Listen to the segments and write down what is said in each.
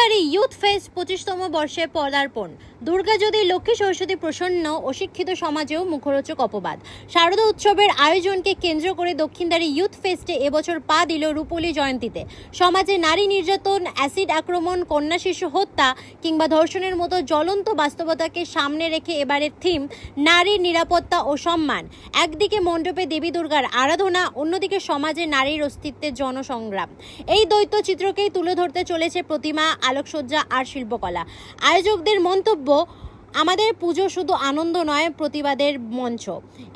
দক্ষিণদ্বারে youth fest 25তম বর্ষে পদার্পণ। দুর্গা যদি লক্ষ্মী সরস্বতী প্রসন্ন, অশিক্ষিত সমাজেও মুখরোচক অপবাদ। শারদা উৎসবের আয়োজনকে কেন্দ্র করে দক্ষিণদ্বারে ইউথ ফেস্টে এবছর পা দিল রূপলী জয়ন্তীতে। সমাজে নারী নির্যাতন, অ্যাসিড আক্রমণ, কন্যা শিশু হত্যা কিংবা ধর্ষণের মতো জ্বলন্ত বাস্তবতাকে সামনে রেখে এবারের থিম নারীর নিরাপত্তা ও সম্মান। একদিকে মণ্ডপে দেবী দুর্গার আরাধনা, অন্যদিকে সমাজে নারীর অস্তিত্বের জনসংগ্রাম। এই দ্বৈত চিত্রকেই তুলে ধরতে চলেছে প্রতিমা, আলোকসজ্জা আর শিল্পকলা। আয়োজকদের মন্তব্য, আমাদের পুজো শুধু আনন্দ নয়, প্রতিবাদের মঞ্চ।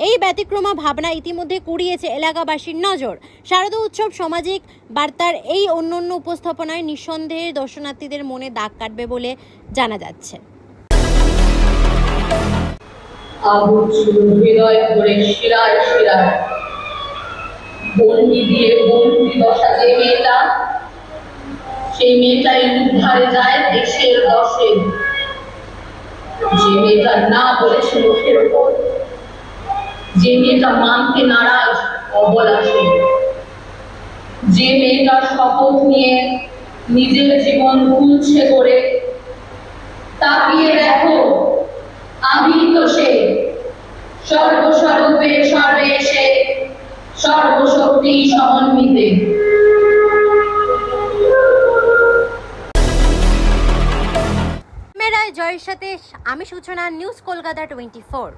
এই ব্যতিক্রমা ভাবনা ইতিমধ্যে কুড়িয়েছে এলাকাবাসীর নজর। শারদা উৎসব সামাজিক বার্তার এই অনন্য উপস্থাপনায় নিঃসন্দেহে দর্শনার্থীদের মনে দাগ কাটবে বলে জানা যাচ্ছে। হৃদয় ভরে শিরায় শিরায় বন্দি দিয়ে বন্দি দশা যে মেয়েটা, সেই মেয়েটাই উদ্ধারে যায় দেশের দশে। যে মেয়েটা না বলেছে মুখের ওপর, যে মেয়েটা মানতে নারাজ অবলাসে, যে মেয়েটা শপথ নিয়ে নিজের জীবন তুলছে করে, তাকিয়ে দেখো আমি তো সে, সর্বস্বরূপে সর্বেশে সর্বশক্তি সমন্বিতে। মেরায় জয়ের সাথে আমি সূচনা, নিউজ কলকাতা 24।